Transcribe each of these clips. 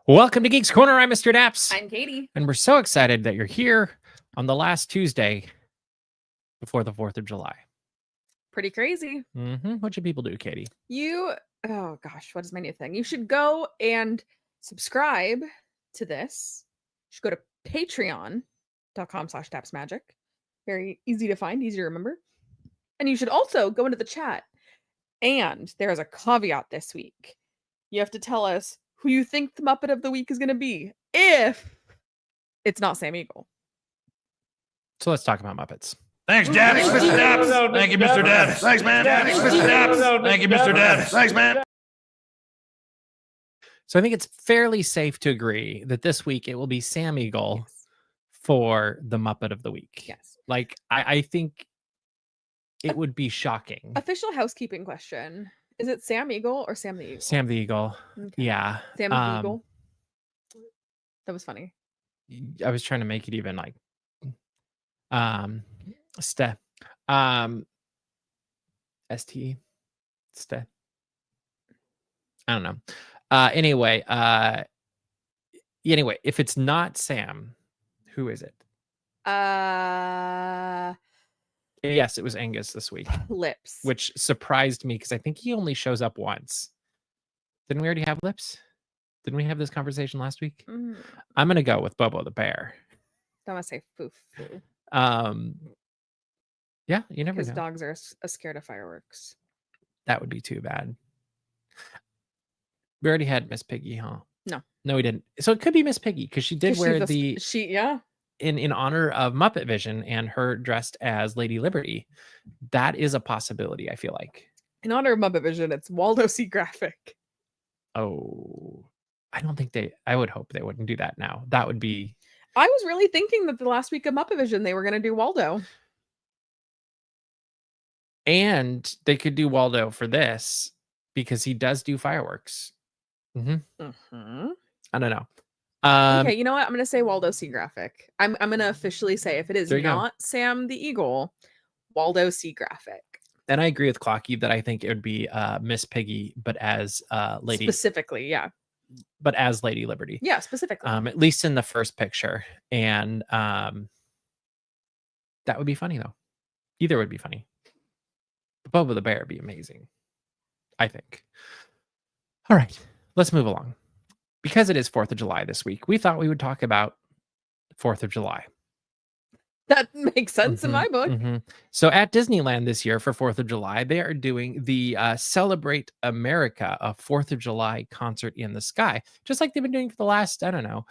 Welcome to Geeks Corner. I'm Mr. Daps. I'm Katie. And we're so excited that you're here on the last Tuesday before the 4th of July. Pretty crazy. What should people do, Katie? Oh gosh, what is my new thing? You should go and subscribe to this. You should go to patreon.com/tapsmagic. Very easy to find, easy to remember. And you should also go into the chat. And there is a caveat this week. You have to tell us who you think the Muppet of the week is going to be if it's not Sam Eagle. So let's talk about Muppets. Thanks, Dad. Thanks, Mr. Daps. Thank you, Mr. Daps. Thanks, man. Thanks, Mr. Daps. Thank you, Mr. Daps. Thanks, man. So I think it's fairly safe to agree that this week it will be Sam Eagle for the Muppet of the week. Yes. Like, I think it would be shocking. Official housekeeping question. Is it Sam Eagle or Sam the Eagle? Sam the Eagle. Okay. Yeah. Sam the Eagle. That was funny. I was trying to make it even like STE. I don't know. Anyway, if it's not Sam, who is it? Yes, it was Angus this week. Lips. Which surprised me because I think he only shows up once. Didn't we already have Lips? Didn't we have this conversation last week? I'm gonna go with Bobo the bear. Don't want to say foo. Yeah, you never know. His dogs are scared of fireworks. That would be too bad. We already had Miss Piggy, huh? No, we didn't. So it could be Miss Piggy because she did wear in honor of Muppet Vision and her dressed as Lady Liberty. That is a possibility, I feel like. In honor of Muppet Vision, it's Waldo C. Graphic. Oh, I would hope they wouldn't do that now. That would be. I was really thinking that the last week of Muppet Vision, they were going to do Waldo. And they could do Waldo for this because he does do fireworks. I don't know. Okay, you know what? I'm going to say Waldo C. Graphic. I'm going to officially say if it is not Sam the Eagle, Waldo C. Graphic. And I agree with Clocky that I think it would be Miss Piggy, but as Lady... Specifically, yeah. But as Lady Liberty. Yeah, specifically. At least in the first picture. And that would be funny, though. Either would be funny. Bobo the bear would be amazing, I think. All right, let's move along. Because it is 4th of July this week, we thought we would talk about 4th of July. That makes sense in my book. So at Disneyland this year for 4th of July, they are doing the Celebrate America, a 4th of July concert in the sky, just like they've been doing for the last, I don't know,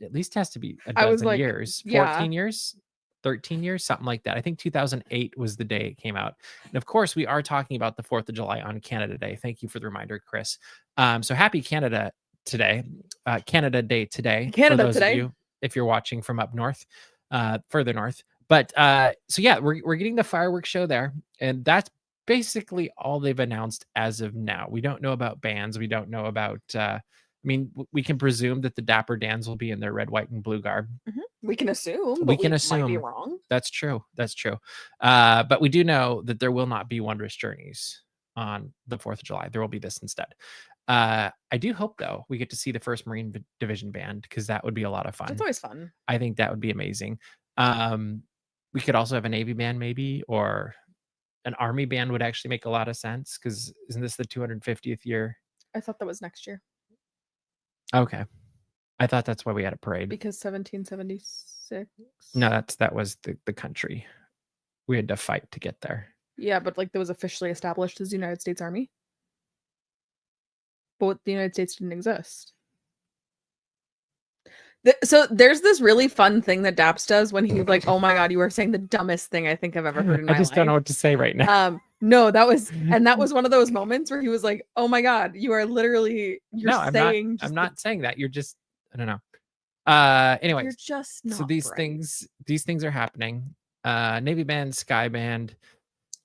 at least has to be a dozen years, 14 years, 13 years, something like that. I think 2008 was the day it came out. And of course, we are talking about the 4th of July on Canada Day. Thank you for the reminder, Chris. So happy Canada today, Canada Day today. Canada for those today. Of you, if you're watching from up north, further north. But so yeah, we're getting the fireworks show there. And that's basically all they've announced as of now. We don't know about bands. We don't know about, we can presume that the Dapper Dans will be in their red, white, and blue garb. We can assume. But we can assume. Might be wrong. That's true. That's true. But we do know that there will not be Wondrous Journeys on the 4th of July. There will be this instead. I do hope, though, we get to see the first Marine Division band because that would be a lot of fun. It's always fun. I think that would be amazing. We could also have a Navy band maybe, or an Army band would actually make a lot of sense because isn't this the 250th year? I thought that was next year. Okay. I thought that's why we had a parade. Because 1776. No, that was the country. We had to fight to get there. Yeah, but like that was officially established as the United States Army. But the United States didn't exist. So there's this really fun thing that Daps does when he's like, "Oh my God, you are saying the dumbest thing I think I've ever heard in my life." I just don't know what to say right now. No, that was one of those moments where he was like, "Oh my God, you are literally saying." I'm not saying that. You're just, I don't know. Anyway, you're just not so these things are happening. Navy band, Sky band,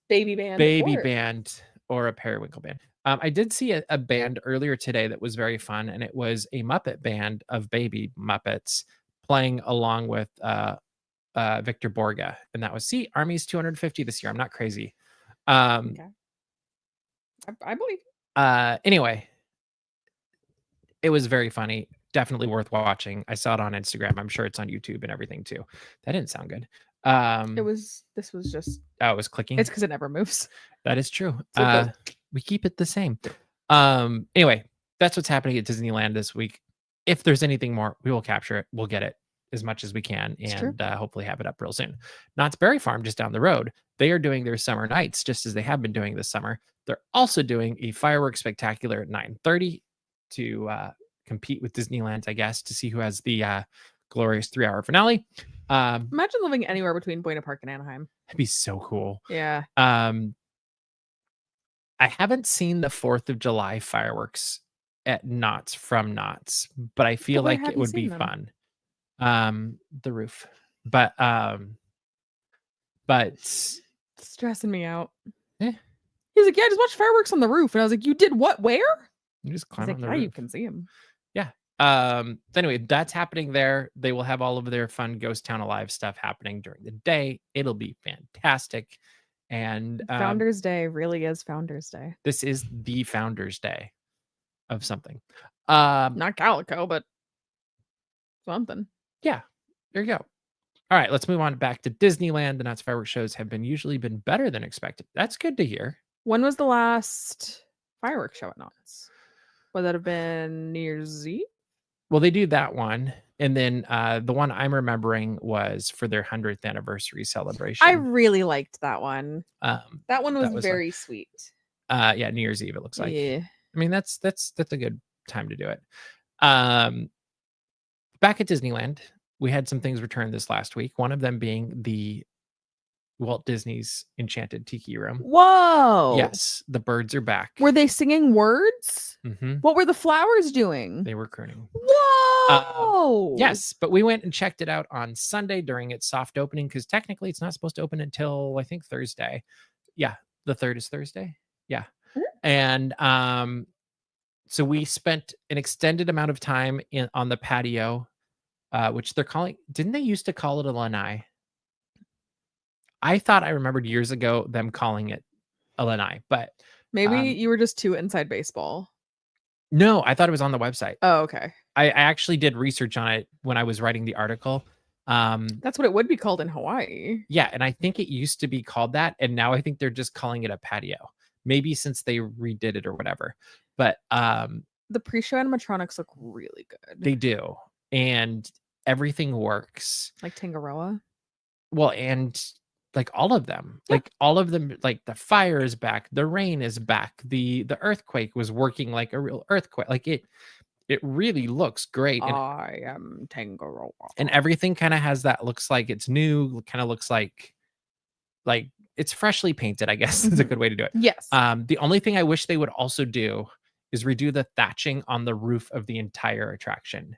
baby band, or a Periwinkle band. I did see a band earlier today that was very fun, and it was a Muppet band of baby Muppets playing along with Victor Borga, and that was Army's 250 this year. I'm not crazy. Okay. I believe. Anyway, It was very funny. Definitely worth watching. I saw it on Instagram. I'm sure it's on YouTube and everything too. That didn't sound good. This was just. Oh, it was clicking. It's because it never moves. That is true. So it goes- We keep it the same. Anyway, that's what's happening at Disneyland this week. If there's anything more, we will capture it. We'll get it as much as we can and hopefully have it up real soon. Knott's Berry Farm, just down the road, they are doing their summer nights just as they have been doing this summer. They're also doing a fireworks spectacular at 9:30 to compete with Disneyland, I guess, to see who has the glorious 3-hour finale. Imagine living anywhere between Buena Park and Anaheim. That'd be so cool. Yeah. I haven't seen the 4th of July fireworks at Knott's from Knott's, but I feel where like have it you would be seen them? fun. The roof. But It's stressing me out. Eh. He's like, yeah, I just watched fireworks on the roof. And I was like, you did what? Where? you just He's climb like, on the yeah, roof. you can see him. Anyway, that's happening there. They will have all of their fun Ghost Town Alive stuff happening during the day. It'll be fantastic. And Founders Day really is Founders Day. this is the Founders Day of something. Not Calico, but something. Yeah, there you go. All right, let's move on back to Disneyland. The Knott's fireworks shows have usually been better than expected. That's good to hear. When was the last fireworks show at Knott's? Would that have been New Year's Eve? Well, they do that one. And then the one I'm remembering was for their 100th anniversary celebration. I really liked that one. That one was was fun. very sweet. Yeah, New Year's Eve, it looks like. Yeah. I mean, that's a good time to do it. Back at Disneyland, we had some things returned this last week. One of them being the Walt Disney's Enchanted Tiki room. Whoa. Yes, the birds are back. Were they singing words? Mm-hmm. What were the flowers doing? They were crooning. Whoa. Yes, but we went and checked it out on Sunday during its soft opening because technically it's not supposed to open until I think Thursday. Yeah, the 3rd is Thursday. Yeah. And so we spent an extended amount of time on the patio, which they're calling, didn't they used to call it a lanai? I thought I remembered years ago them calling it a lanai, but maybe you were just too inside baseball. no, I thought it was on the website. Oh, okay. I actually did research on it when I was writing the article. That's what it would be called in Hawaii. Yeah, and I think it used to be called that, and now I think they're just calling it a patio. Maybe since they redid it or whatever. But the pre-show animatronics look really good. they do, and everything works. Like Tangaroa. Well, and like all of them, like the fire is back, the rain is back, the earthquake was working like a real earthquake. Like it really looks great. And, I am Tangaroa. and everything kind of has that, looks like it's new, kind of looks like it's freshly painted, I guess is a good way to do it. Yes. The only thing I wish they would also do is redo the thatching on the roof of the entire attraction,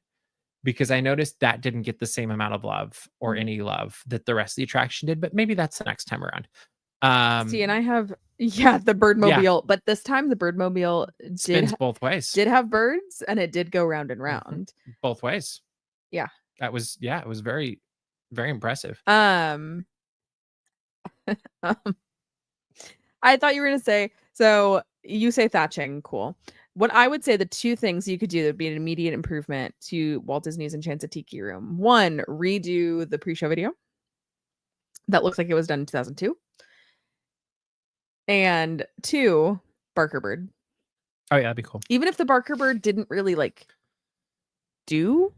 because I noticed that didn't get the same amount of love or any love that the rest of the attraction did, but maybe that's the next time around. See, and I have the Birdmobile, but this time the Birdmobile spins both ways. did have birds and it did go round and round. Both ways. Yeah. It was very, very impressive. I thought you were gonna say, so you say thatching, cool. What I would say, the two things you could do that would be an immediate improvement to Walt Disney's Enchanted Tiki room. One, redo the pre-show video. That looks like it was done in 2002. And two, Barker Bird. Oh yeah, that'd be cool. Even if the Barker Bird didn't really do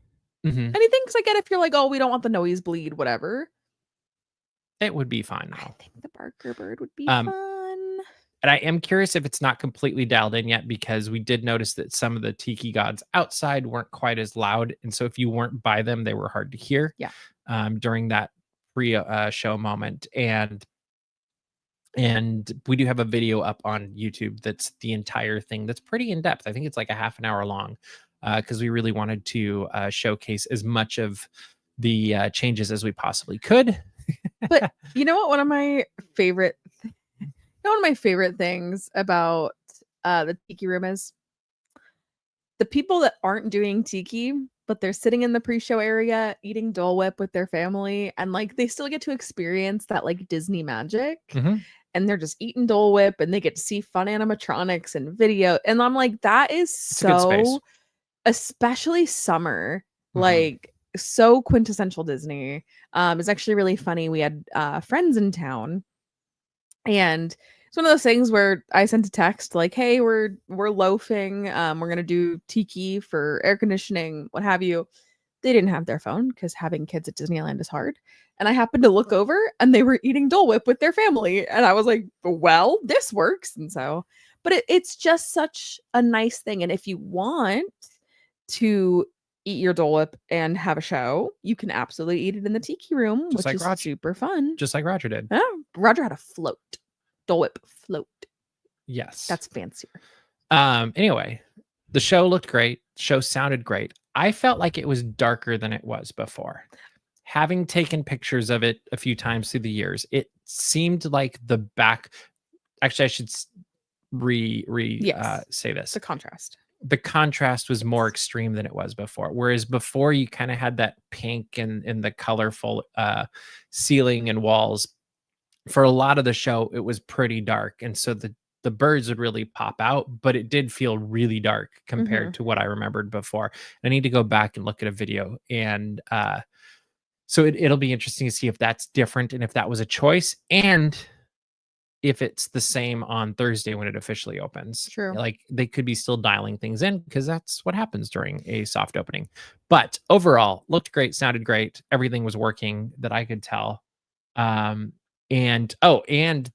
Mm-hmm. anything, because I get if you're like, oh, we don't want the nosebleed, whatever. It would be fine I though. think the Barker Bird would be fun. And I am curious if it's not completely dialed in yet, because we did notice that some of the Tiki gods outside weren't quite as loud. And so if you weren't by them, they were hard to hear. Yeah. During that pre-show moment. And we do have a video up on YouTube that's the entire thing that's pretty in depth. I think it's like a half an hour long, because we really wanted to showcase as much of the changes as we possibly could. But you know what? One of my favorite things about the Tiki room is the people that aren't doing Tiki, but they're sitting in the pre-show area eating Dole Whip with their family, and they still get to experience that Disney magic. Mm-hmm. And they're just eating Dole Whip, and they get to see fun animatronics and video. And I'm like, that is so especially summer, Mhm. like so quintessential Disney. It's actually really funny. We had friends in town, and it's one of those things where I sent a text like, "Hey, we're loafing. We're gonna do Tiki for air conditioning, what have you." They didn't have their phone because having kids at Disneyland is hard. And I happened to look over and they were eating Dole Whip with their family. And I was like, well, this works. And so, but it's just such a nice thing. And if you want to eat your Dole Whip and have a show, you can absolutely eat it in the Tiki room, Just which like is Roger. super fun. Just like Roger did. Yeah, Roger had a float, Dole Whip float. Yes. That's fancier. Anyway, the show looked great. The show sounded great. I felt like it was darker than it was before. Having taken pictures of it a few times through the years, it seemed like the back. Actually, I should Yes. say this. The contrast. The contrast was more extreme than it was before. Whereas before you kind of had that pink and the colorful ceiling and walls. For a lot of the show, it was pretty dark. And so the birds would really pop out, but it did feel really dark compared to what I remembered before. I need to go back and look at a video. And so it'll be interesting to see if that's different and if that was a choice. And if it's the same on Thursday when it officially opens. True. Like they could be still dialing things in because that's what happens during a soft opening. But overall, looked great, sounded great. Everything was working that I could tell. And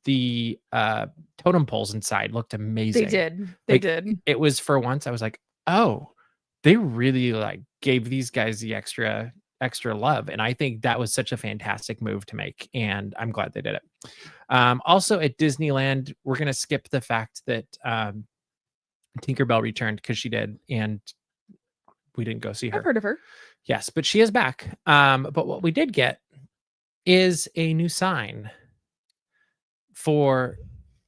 the totem poles inside looked amazing. They did. They did. It was for once I was like, oh, they really like gave these guys the extra love. And I think that was such a fantastic move to make. And I'm glad they did it. Also at Disneyland, we're going to skip the fact that Tinkerbell returned because she did. And we didn't go see her. I've heard of her. Yes, but she is back. But what we did get is a new sign for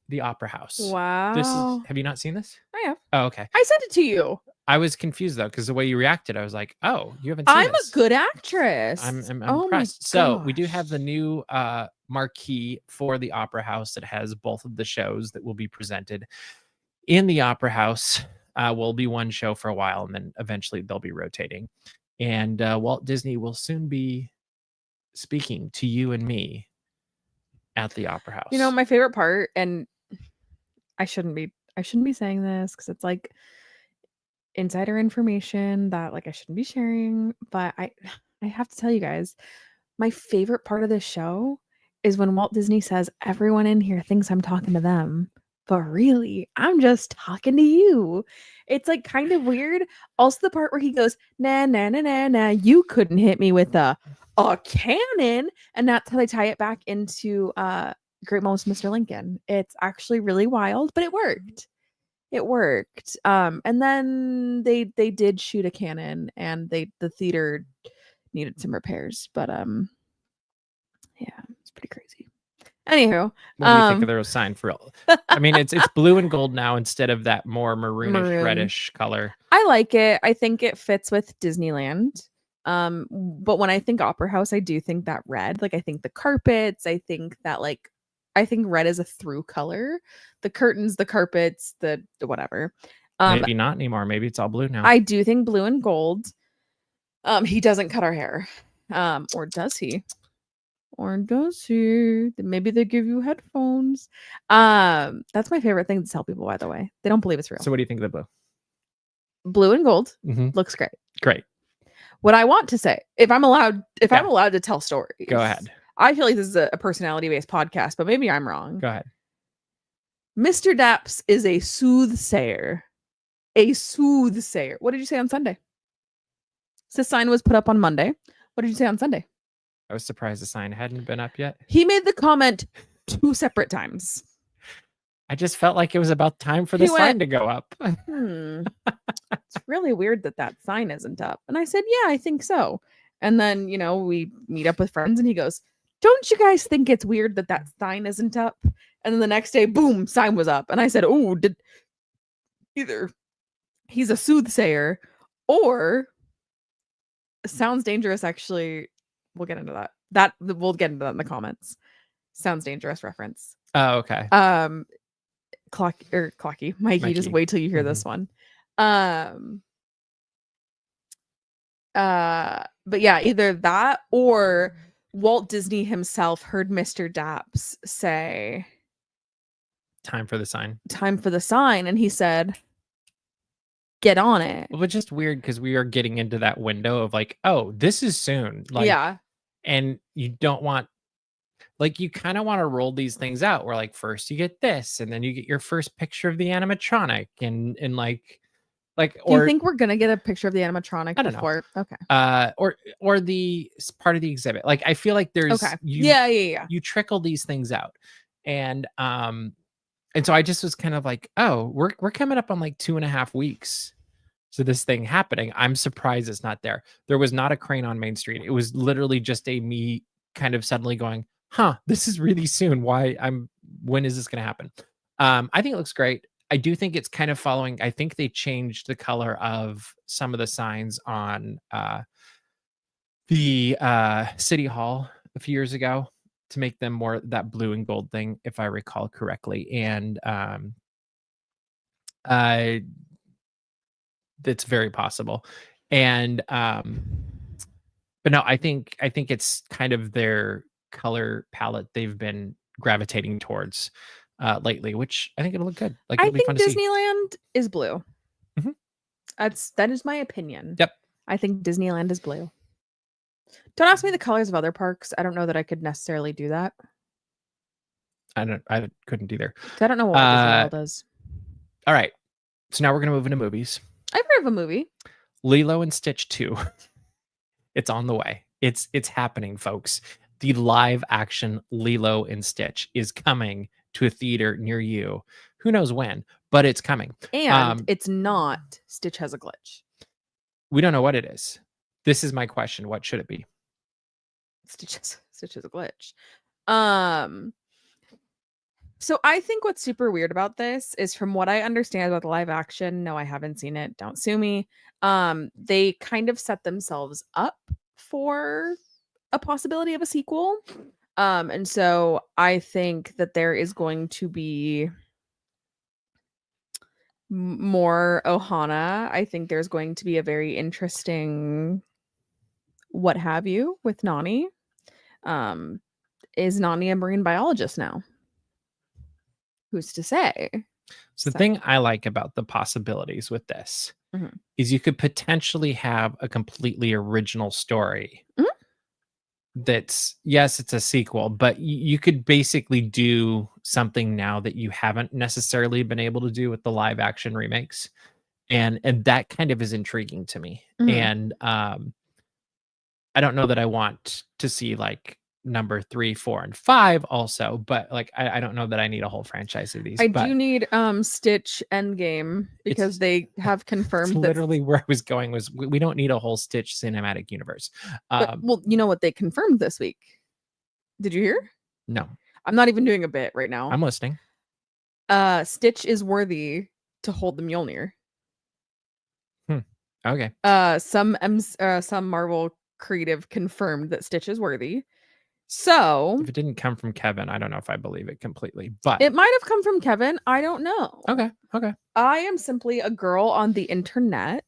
the Opera House. Wow. Have you not seen this? I have. Oh, okay. I sent it to you. I was confused though, because the way you reacted, I was like, oh, you haven't seen I'm this. a good actress. I'm Oh my impressed. So we do gosh. have the new marquee for the Opera House that has both of the shows that will be presented in the Opera House. Will be one show for a while, and then eventually they'll be rotating. And Walt Disney will soon be speaking to you and me at the Opera House. You know, my favorite part, and I shouldn't be saying this because it's like insider information that like I shouldn't be sharing, but I have to tell you guys, my favorite part of this show is when Walt Disney says everyone in here thinks I'm talking to them, but really I'm just talking to you. It's like kind of weird. Also the part where he goes, nah, nah, nah, nah, nah, you couldn't hit me with a cannon, and that's how they tie it back into Great Moments with Mr. Lincoln. It's actually really wild, but it worked. It worked. And then they did shoot a cannon, and the theater needed some repairs, but yeah, it's pretty crazy. Anywho, what do you think of their sign for real? I mean, it's blue and gold now instead of that more maroonish reddish color. I like it. I think it fits with Disneyland. But when I think Opera House, I do think that red. Like I think the carpets, I think red is a through color. The curtains, the carpets, the whatever. Maybe not anymore. Maybe it's all blue now. I do think blue and gold. He doesn't cut our hair. Or does he? Maybe they give you headphones. That's my favorite thing to tell people, by the way. They don't believe it's real. So what do you think of the blue? Blue and gold looks great. Great. What I want to say, if I'm allowed to tell stories. Go ahead. I feel like this is a personality-based podcast, but maybe I'm wrong. Go ahead. Mr. Daps is a soothsayer. A soothsayer. What did you say on Sunday? This sign was put up on Monday. What did you say on Sunday? I was surprised the sign hadn't been up yet. He made the comment 2 separate times. I just felt like it was about time for the sign to go up. It's really weird that sign isn't up. And I said, yeah, I think so. And then, we meet up with friends and he goes, don't you guys think it's weird that sign isn't up? And then the next day, boom, sign was up. And I said, oh, either he's a soothsayer or sounds dangerous. Actually, we'll get into that. We'll get into that in the comments. Sounds dangerous reference. Oh, okay. Clocky. Mikey, just wait till you hear this one. But yeah, either that or Walt Disney himself heard Mr. Daps say, Time for the sign. "Time for the sign," and he said, "Get on it." Well, but just weird because we are getting into that window of like, oh, this is soon. Like, Yeah. and you don't want, like, you kind of want to roll these things out where like first you get this, and then you get your first picture of the animatronic, and like Do you or think we're gonna get a picture of the animatronic I don't know. before? Okay. Or the part of the exhibit. Like I feel like there's Okay. Yeah. you trickle these things out, and so I just was kind of like, oh, we're coming up on like 2.5 weeks to this thing happening. I'm surprised it's not there. There was not a crane on Main Street. It was literally just me kind of suddenly going, huh, this is really soon. When is this going to happen? I think it looks great. I do think it's kind of following. I think they changed the color of some of the signs on the City Hall a few years ago to make them more that blue and gold thing, if I recall correctly. And that's very possible. And but no, I think it's kind of their color palette they've been gravitating towards lately, which I think it'll look good. Like I it'll be think fun to see. Disneyland is blue. Mhm. That is my opinion. Yep. I think Disneyland is blue. Don't ask me the colors of other parks. I don't know that I could necessarily do that. I couldn't either. I don't know what Disney World is. All right. So now we're gonna move into movies. I've heard of a movie. Lilo and Stitch 2. It's on the way. It's happening, folks. The live action Lilo and Stitch is coming to a theater near you. Who knows when, but it's coming. And it's not Stitch Has a Glitch. We don't know what it is. This is my question. What should it be? Stitch Has a Glitch. So I think what's super weird about this is, from what I understand about the live action, no, I haven't seen it, don't sue me. They kind of set themselves up for a possibility of a sequel. And so I think that there is going to be more Ohana. I think there's going to be a very interesting what have you with Nani. Is Nani a marine biologist now? Who's to say? So the thing I like about the possibilities with this Mhm. is you could potentially have a completely original story. Mhm. That's, yes, it's a sequel, but you could basically do something now that you haven't necessarily been able to do with the live action remakes. And that kind of is intriguing to me. Mhm. And I don't know that I want to see like number 3, 4, and 5 also, but like I don't know that I need a whole franchise of these. I but do need Stitch Endgame because they have it's confirmed that. literally where I was going was we don't need a whole Stitch cinematic universe. Well, you know what they confirmed this week? Did you hear? No, I'm not even doing a bit right now. I'm listening. Stitch is worthy to hold the Mjolnir. Okay. Some Marvel creative confirmed that Stitch is worthy. So If it didn't come from Kevin, I don't know if I believe it completely, but it might have come from Kevin. I don't know. okay. I am simply a girl on the internet.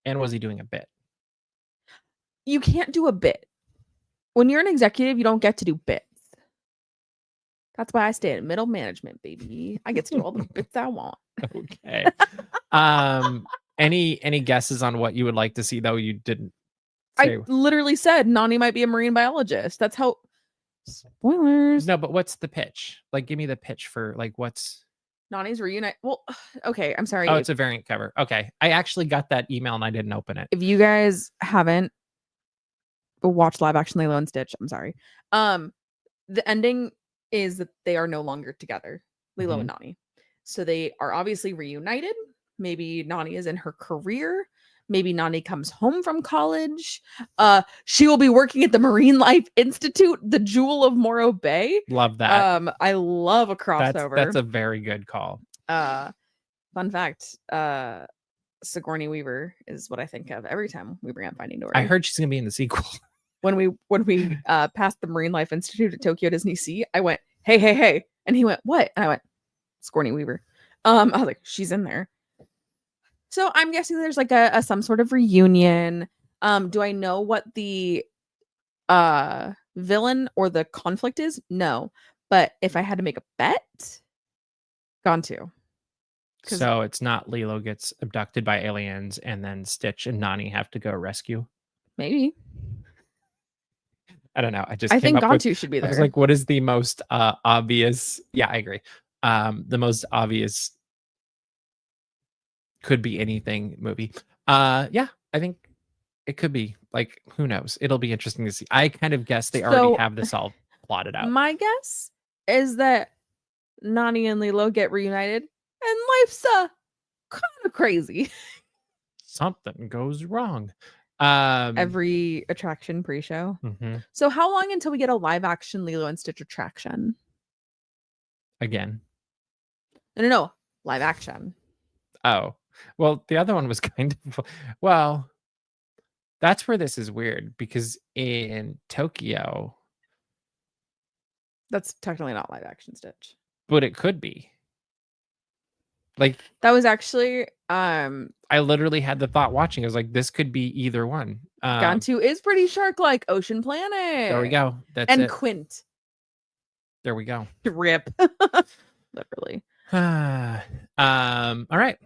And was he doing a bit? You can't do a bit. When you're an executive, you don't get to do bits. That's why I stay in middle management, baby. I get to do all the bits I want. Okay. Any guesses on what you would like to see, though? You didn't say. I literally said Nani might be a marine biologist. That's how. Spoilers. No, but what's the pitch? Like, give me the pitch for like what's Nani's reunite. Well, okay. I'm sorry. Oh, it's a variant cover. Okay. I actually got that email and I didn't open it. If you guys haven't watched live action Lilo and Stitch, I'm sorry. The ending is that they are no longer together, Lilo and Nani. So they are obviously reunited. Maybe Nani is in her career. Maybe Nani comes home from college. She will be working at the Marine Life Institute, the Jewel of Morro Bay. Love that. I love a crossover. That's a very good call. Fun fact, Sigourney Weaver is what I think of every time we bring up Finding Dory. I heard she's gonna be in the sequel. When we passed the Marine Life Institute at Tokyo Disney Sea, I went, hey, and he went, what? And I went, Sigourney Weaver. I was like, she's in there. So I'm guessing there's like a some sort of reunion. Do I know what the villain or the conflict is? No. But if I had to make a bet, Gone to. So it's not Lilo gets abducted by aliens and then Stitch and Nani have to go rescue. Maybe. I don't know. I think came up Gone with, to should be I there. was like, what is the most obvious? Yeah, I agree. The most obvious could be anything movie. Yeah, I think it could be. Like, who knows? It'll be interesting to see. I kind of guess they already So, have this all plotted out. My guess is that Nani and Lilo get reunited and life's kind of crazy. Something goes wrong. Every attraction pre-show. Mhm. So how long until we get a live action Lilo and Stitch attraction? Again. No. Live action. Oh, well, the other one was kind of, well, that's where this is weird because in Tokyo, That's technically not live action Stitch. but it could be. Like, That was actually I literally had the thought watching. I was like, this could be either one. Gone to is pretty shark-like. Ocean Planet. There we go. That's And it. Quint. There we go. Rip. Literally. All right.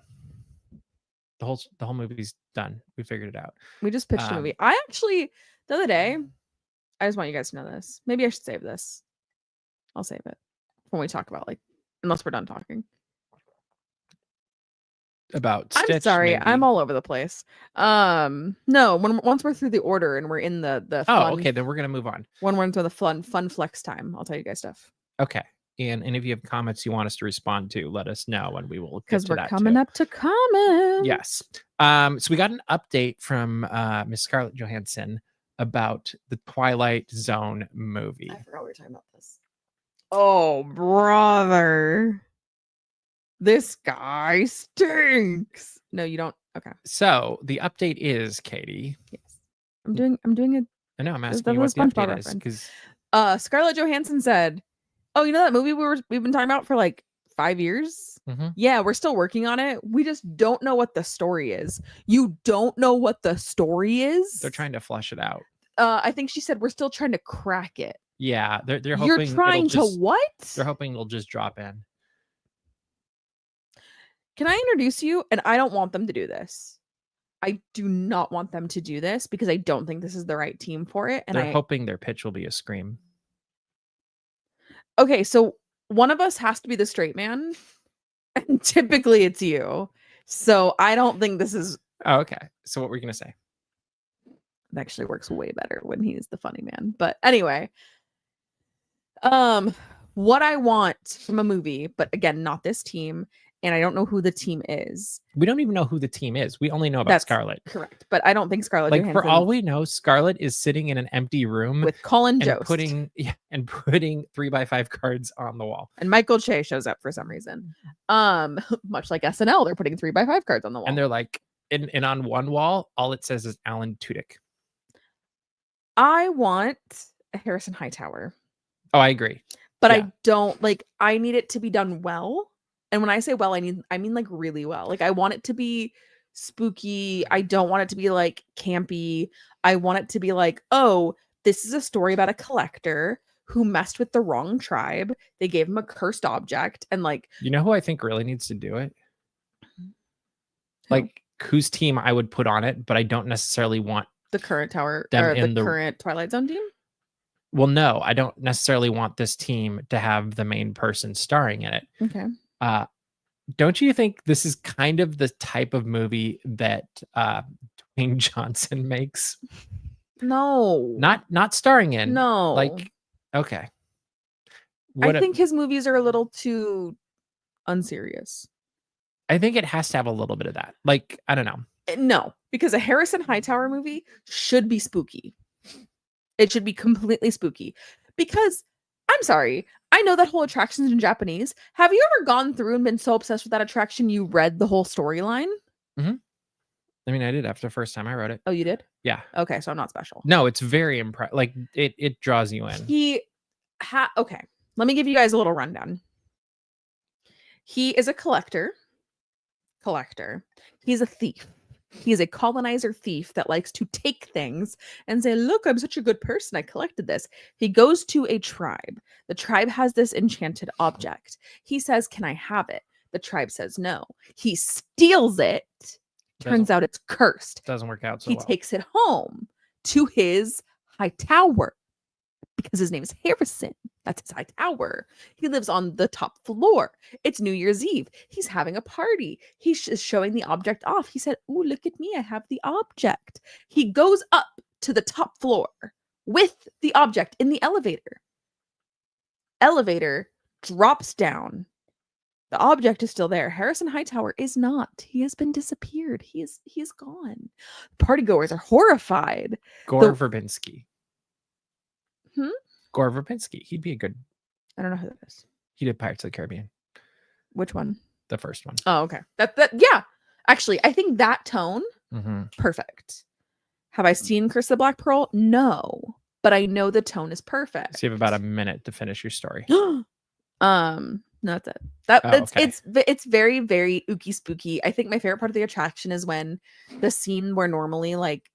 The whole movie's done. We figured it out. We just pitched a movie. I actually, the other day, I just want you guys to know this. Maybe I should save this. I'll save it when we talk about, like, unless we're done talking. About Stitch. I'm sorry, maybe. I'm all over the place. No, once we're through the order and we're in the fun, okay, then we're gonna move on. when we're into the fun flex time, I'll tell you guys stuff. Okay. And if you have comments you want us to respond to, let us know and we will get Because to we're that coming too. up to comments. Yes. So we got an update from Miss Scarlett Johansson about the Twilight Zone movie. I forgot we were talking about this. Oh, brother. This guy stinks. No, you don't. Okay. So the update is, Katie. Yes. I'm doing it. I know I'm There's asking you what the definitely a SpongeBob update is reference. because Scarlett Johansson said, "Oh, you know that movie we've been talking about for like 5 years? Mhm. Yeah, we're still working on it. We just don't know what the story is. You don't know what the story is? they're trying to flush it out. I think she said we're still trying to crack it. Yeah, they're hoping You're it'll trying to just- what? They're hoping it'll just drop in. Can I introduce you? And I don't want them to do this. I do not want them to do this because I don't think this is the right team for it. And They're hoping their pitch will be a scream. Okay, so one of us has to be the straight man, and typically it's you. So I don't think this is. Oh, okay. So what were you gonna say? It actually works way better when he's the funny man. But anyway, what I want from a movie, but again, not this team, and I don't know who the team is. We don't even know who the team is. We only know about That's Scarlett. Correct, but I don't think Scarlett Like, Johansson, for all we know, Scarlett is sitting in an empty room with Colin and Jost putting 3x5 cards on the wall. and Michael Che shows up for some reason. Much like SNL, they're putting 3x5 cards on the wall. And they're like, and on one wall, all it says is Alan Tudyk. I want a Harrison Hightower. Oh, I agree. But Yeah. I don't like. I need it to be done well. And when I say well, I mean like really well. Like, I want it to be spooky. I don't want it to be like campy. I want it to be like, oh, this is a story about a collector who messed with the wrong tribe. They gave him a cursed object, and like, You know who I think really needs to do it? Like, whose team I would put on it, but I don't necessarily want the current tower them or in the the- current Twilight Zone team. Well, no, I don't necessarily want this team to have the main person starring in it. Okay. Don't you think this is kind of the type of movie that Dwayne Johnson makes? No. Not starring in. No. Like, okay. I think his movies are a little too unserious. I think it has to have a little bit of that. Like, I don't know. No, because a Harrison Hightower movie should be spooky. It should be completely spooky. Because, I'm sorry, I know that whole attraction's in Japanese. Have you ever gone through and been so obsessed with that attraction you read the whole storyline? I mean, I did after the first time I wrote it. Oh, you did? Yeah. Okay, so I'm not special. No, it's very impressive. Like, it draws you in. Okay, let me give you guys a little rundown. He is a collector. He's a thief. He is a colonizer thief that likes to take things and say, look, I'm such a good person. I collected this. He goes to a tribe. The tribe has this enchanted object. He says, can I have it? The tribe says no. He steals it. Turns out it's cursed. Doesn't work out so He well. takes it home to his high tower because his name is Harrison. That's his high tower. He lives on the top floor. It's New Year's Eve. He's having a party. He's showing the object off. He said, "Ooh, look at me. I have the object." He goes up to the top floor with the object in the elevator. Elevator drops down. The object is still there. Harrison Hightower is not. He has been disappeared. He is gone. Partygoers are horrified. Gore Verbinski. Hmm? Gore Verbinski. He'd be a good. I don't know who that is. He did Pirates of the Caribbean. Which one? The first one. Oh, okay. That yeah. Actually, I think that tone, perfect. Have I seen Curse of the Black Pearl? No, but I know the tone is perfect. So you have about a minute to finish your story. No, that's it. Okay. It's very, very ooky spooky. I think my favorite part of the attraction is when the scene where normally like,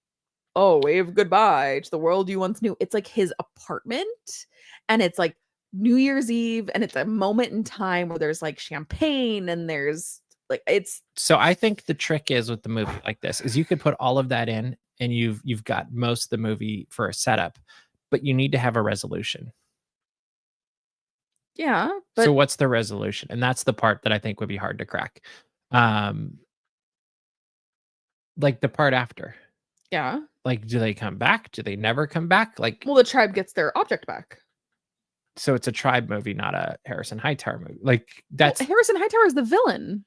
oh, wave goodbye to the world you once knew. It's like his apartment, and it's like New Year's Eve, and it's a moment in time where there's like champagne and there's like it's. So I think the trick is with the movie like this is you could put all of that in, and you've got most of the movie for a setup, but you need to have a resolution. Yeah. But So what's the resolution? And that's the part that I think would be hard to crack. Like the part after. yeah. Like, do they come back? Do they never come back? Like, Well, the tribe gets their object back. so it's a tribe movie, not a Harrison Hightower movie. Like Well, that's Harrison Hightower is the villain.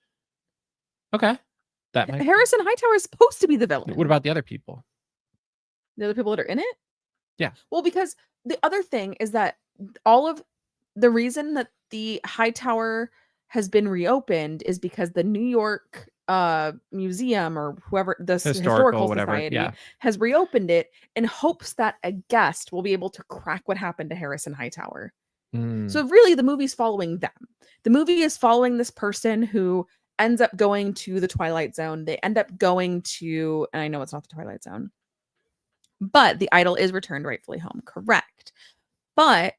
okay. That might. Harrison Hightower is supposed to be the villain. What about the other people? The other people that are in it? Yeah. Well, because the other thing is that all of the reason that the high tower has been reopened is because the New York museum or whoever the historical whatever. society Yeah. has reopened it in hopes that a guest will be able to crack what happened to Harrison Hightower. So really the movie's following them. The movie is following this person who ends up going to the Twilight Zone. They end up going to, and I know it's not the Twilight Zone, but the idol is returned rightfully home. Correct. But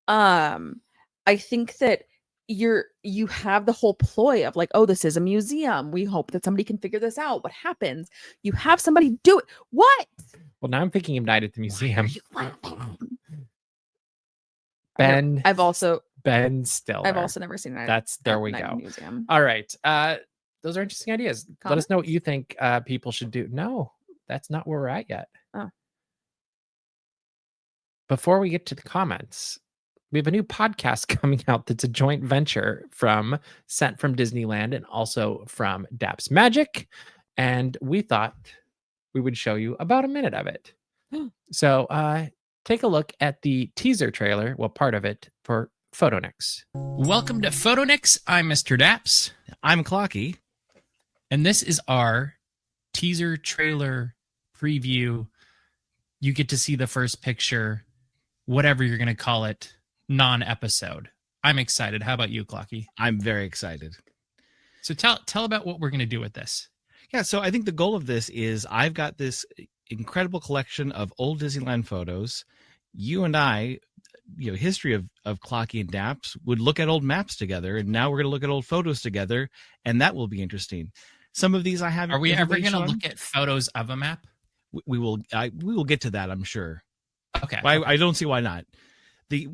I think that you have the whole ploy of like, oh, this is a museum. We hope that somebody can figure this out. What happens? You have somebody do it. What? Well, now I'm thinking of Night at the Museum. Ben Stiller. I've also never seen that. There we Night go. Museum. All right. Those are interesting ideas. Let us know what you think people should do. No, that's not where we're at yet. Oh. Before we get to the comments, we have a new podcast coming out that's a joint venture sent from Disneyland and also from Daps Magic. And we thought we would show you about a minute of it. So take a look at the teaser trailer, well, part of it, for Photonics. Welcome to Photonics. I'm Mr. Daps. I'm Clocky. And this is our teaser trailer preview. You get to see the first picture, whatever you're going to call it, non-episode. I'm excited. How about you, Clocky? I'm very excited. So tell about what we're going to do with this. Yeah, so I think the goal of this is I've got this incredible collection of old Disneyland photos. You and I, history of Clocky and Daps, would look at old maps together, and now we're going to look at old photos together, and that will be interesting. Some of these I have. Are we ever going to look at photos of a map? We will get to that, I'm sure. Okay. I don't see why not.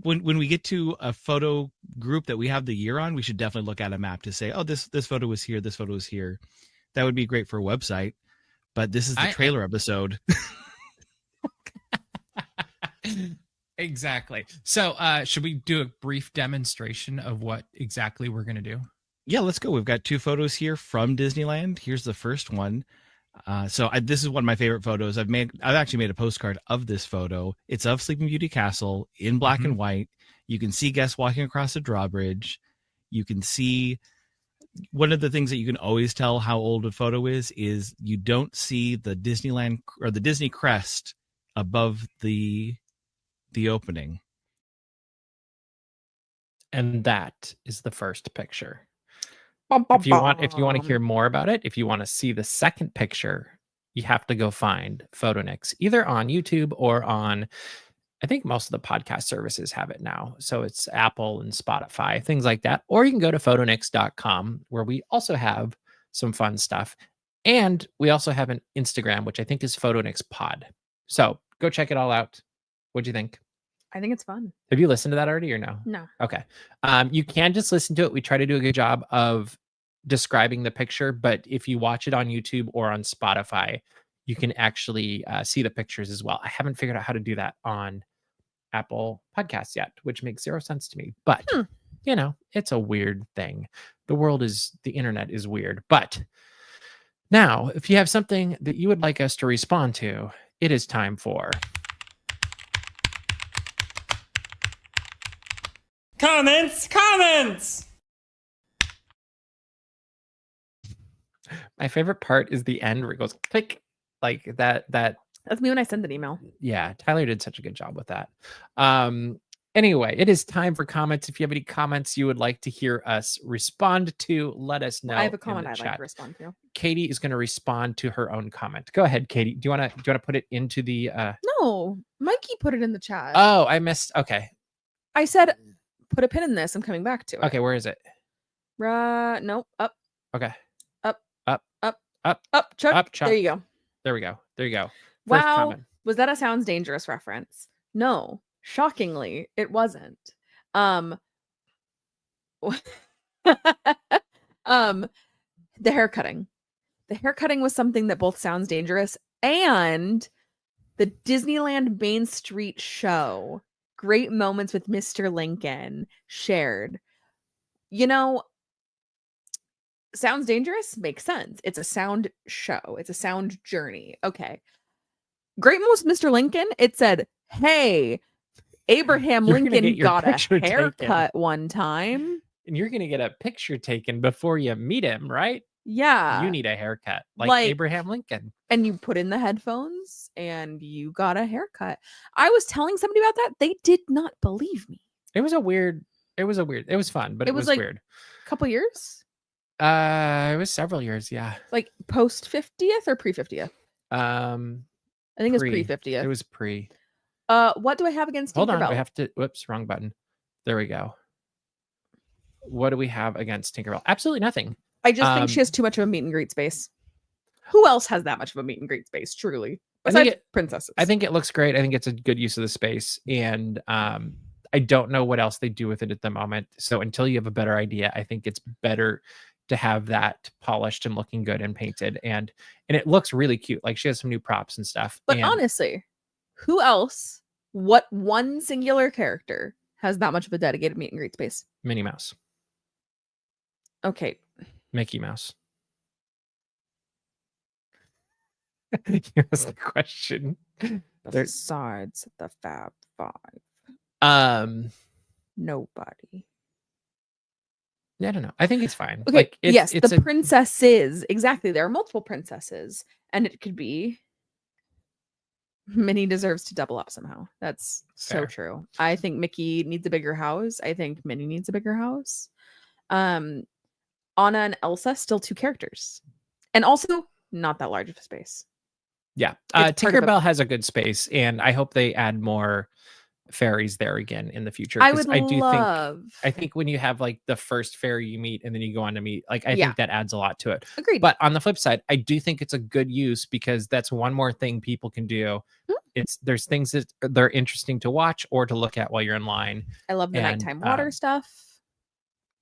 When we get to a photo group that we have the year on, we should definitely look at a map to say, oh, this photo was here, this photo was here. That would be great for a website. But this is the trailer episode. Exactly. So should we do a brief demonstration of what exactly we're going to do? Yeah, let's go. We've got two photos here from Disneyland. Here's the first one. This is one of my favorite photos. I've actually made a postcard of this photo. It's of Sleeping Beauty Castle in black and white. You can see guests walking across the drawbridge. You can see one of the things that you can always tell how old a photo is you don't see the Disneyland or the Disney crest above the opening. And that is the first picture. If you want to hear more about it, if you want to see the second picture, you have to go find PhotoNix either on YouTube or on, I think most of the podcast services have it now. So it's Apple and Spotify, things like that. Or you can go to photonix.com where we also have some fun stuff. And we also have an Instagram, which I think is PhotoNix Pod. So go check it all out. What'd you think? I think it's fun. Have you listened to that already or no? No. Okay. You can just listen to it. We try to do a good job of describing the picture, but if you watch it on YouTube or on Spotify, you can actually see the pictures as well. I haven't figured out how to do that on Apple Podcasts yet, which makes zero sense to me. But, you know, it's a weird thing. The internet is weird. But now, if you have something that you would like us to respond to, it is time for... Comments! My favorite part is the end where it goes click, like that. That's me when I send an email. Yeah, Tyler did such a good job with that. Anyway, it is time for comments. If you have any comments you would like to hear us respond to, let us know. I have a comment I'd chat. like to respond to. Katie is going to respond to her own comment. Go ahead, Katie. Do you want to put it into the? No, Mikey put it in the chat. Oh, I missed. Okay. I said, put a pin in this. I'm coming back to it. Okay, where is it? No, up. Okay. Up, Chuck. Up, Chuck. There you go. There we go. First Wow. comment. Was that a Sounds Dangerous reference? No. Shockingly, it wasn't. The haircutting. The haircutting was something that both Sounds Dangerous and the Disneyland Main Street show, Great Moments with Mr. Lincoln, shared. You know, Sounds Dangerous makes sense. It's a sound show. It's a sound journey. Okay. Great Moments with Mr. Lincoln, it said, hey, Abraham Lincoln got a haircut one time. And you're going to get a picture taken before you meet him, right? Yeah. You need a haircut like Abraham Lincoln. And you put in the headphones and you got a haircut. I was telling somebody about that. They did not believe me. It was fun, but it was like weird. A couple years? It was several years, yeah. Like post 50th or pre 50th? I think it's pre 50th. It was pre. What do I have against Tinkerbell? Hold on, I have to. Whoops, wrong button. There we go. What do we have against Tinkerbell? Absolutely nothing. I just think she has too much of a meet and greet space. Who else has that much of a meet and greet space? Truly, besides princesses. I think it looks great. I think it's a good use of the space, and I don't know what else they do with it at the moment. So until you have a better idea, I think it's better to have that polished and looking good and painted, and it looks really cute. Like she has some new props and stuff. But honestly, who else? What one singular character has that much of a dedicated meet and greet space? Minnie Mouse. Okay. Mickey Mouse. Here's the question. Besides the Fab Five. Nobody. Yeah, I don't know. I think it's fine. Okay. Like, yes, the princesses. Exactly. There are multiple princesses. And it could be Minnie deserves to double up somehow. That's so fair. True. I think Mickey needs a bigger house. I think Minnie needs a bigger house. Anna and Elsa, still two characters. And also not that large of a space. Yeah. Tinkerbell has a good space, and I hope they add more fairies there again in the future. I think when you have like the first fairy you meet and then you go on to meet, like I think that adds a lot to it. Agreed. But on the flip side, I do think it's a good use because that's one more thing people can do. There's things that they're interesting to watch or to look at while you're in line. I love the nighttime water stuff.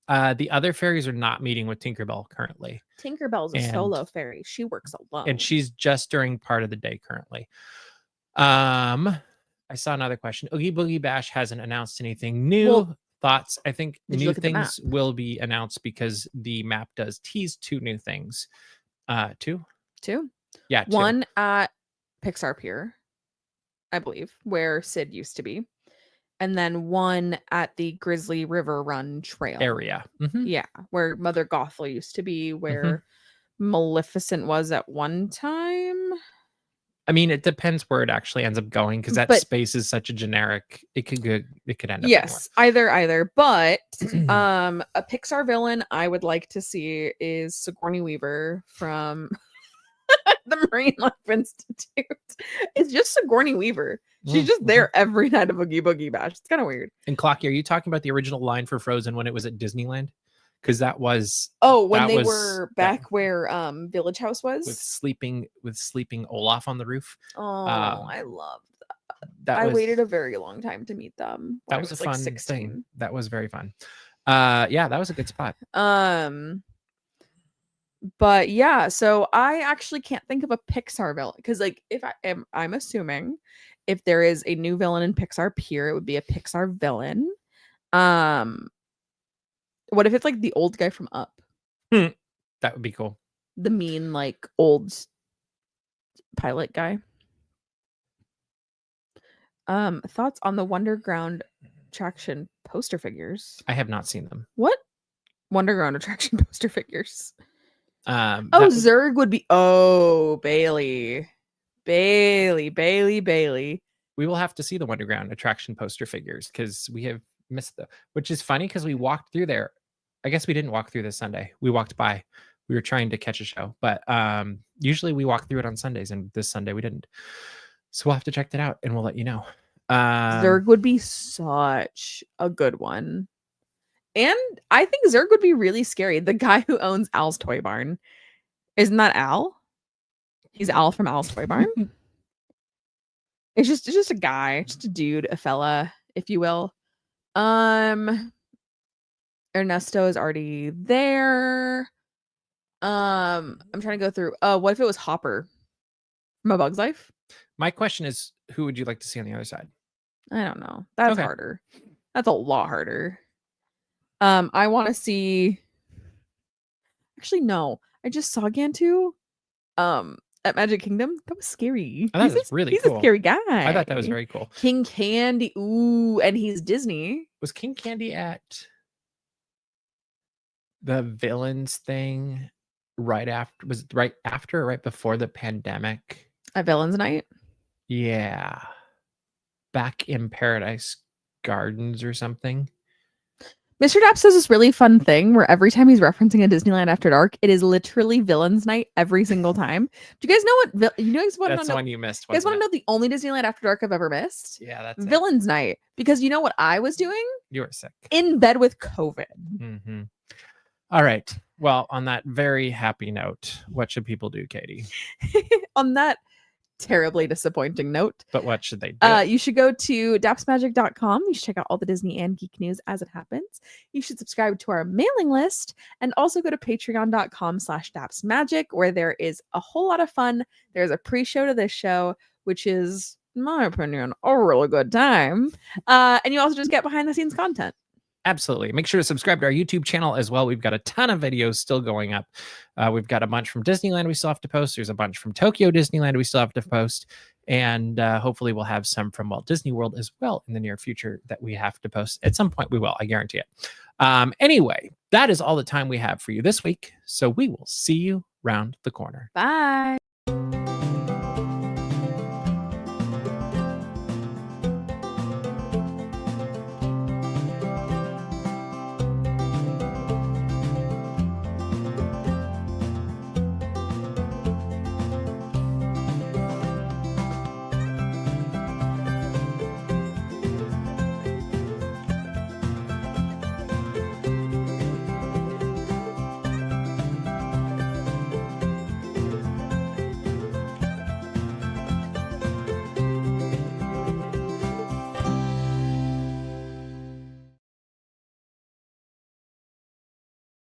The other fairies are not meeting with Tinkerbell currently. Tinkerbell's a solo fairy. She works alone. And she's just during part of the day currently. I saw another question. Oogie Boogie Bash hasn't announced anything new. Thoughts? I think new things will be announced because the map does tease 2 new things. 2? Yeah, 2. One at Pixar Pier, I believe, where Sid used to be. And then one at the Grizzly River Run Trail area. Mm-hmm. Yeah, where Mother Gothel used to be, where Maleficent was at one time. I mean, it depends where it actually ends up going because that But- space is such a generic. It could go. It could end up. Yes, either. But a Pixar villain I would like to see is Sigourney Weaver from the Marine Life Institute. It's just Sigourney Weaver. She's just there every night of Oogie Boogie Bash. It's kind of weird. And Clocky, are you talking about the original line for Frozen when it was at Disneyland? Because that was When that they was- were back where Village House was. with sleeping Olaf on the roof. I love That I was, waited a very long time to meet them. When That I was a like fun 16. thing. That was very fun. Yeah, that was a good spot. But yeah, so I actually can't think of a Pixar villain because, like, I'm assuming if there is a new villain in Pixar Pier, it would be a Pixar villain. What if it's like the old guy from Up, That would be cool. the mean like old pilot guy? Thoughts on the Wonderground attraction poster figures? I have not seen them. What Wonderground attraction poster figures? That Oh, would- Zurg would be. Oh, Bailey. we will have to see the Wonderground attraction poster figures because we have missed them, which is funny because we walked through there. I guess we didn't walk through this Sunday. We walked by. We were trying to catch a show, but usually we walk through it on Sundays, and this Sunday we didn't. So we'll have to check that out, and we'll let you know. Zurg would be such a good one. And I think Zurg would be really scary. The guy who owns Al's Toy Barn. Isn't that Al? He's Al from Al's Toy Barn. It's just a guy, just a dude, a fella, if you will. Ernesto is already there. I'm trying to go through. What if it was Hopper from A Bug's Life? My question is, who would you like to see on the other side? I don't know. That's Okay. harder. That's a lot harder. I want to see. Actually, no. I just saw Gantu. At Magic Kingdom. That was scary. Oh, that was really he's cool. a scary guy. I thought that was very cool. King Candy. Ooh, and he's Disney. Was King Candy at the villains thing right after? Was it right after or right before the pandemic? At Villains Night. Yeah. Back in Paradise Gardens or something. Mr. Daps does this really fun thing where every time he's referencing a Disneyland After Dark, it is literally Villains Night every single time. Do you guys know what? You guys want That's to the know? one you missed. You guys want wasn't to know the only Disneyland After Dark I've ever missed? it? Yeah, that's it. Villains Night. Because you know what I was doing? You were sick. In bed with COVID. Mm-hmm. All right. Well, on that very happy note, what should people do, Katie? On that terribly disappointing note, But what should they do? you should go to dapsmagic.com. You should check out all the Disney and geek news as it happens. You should subscribe to our mailing list and also go to patreon.com/dapsmagic, where there is a whole lot of fun. There's a pre-show to this show, which is, in my opinion, a really good time. And you also just get behind the scenes content. Absolutely. Make sure to subscribe to our YouTube channel as well. We've got a ton of videos still going up. We've got a bunch from Disneyland we still have to post. There's a bunch from Tokyo Disneyland we still have to post. And hopefully we'll have some from Walt Disney World as well in the near future that we have to post. At some point we will, I guarantee it. Anyway, that is all the time we have for you this week. So we will see you round the corner. Bye.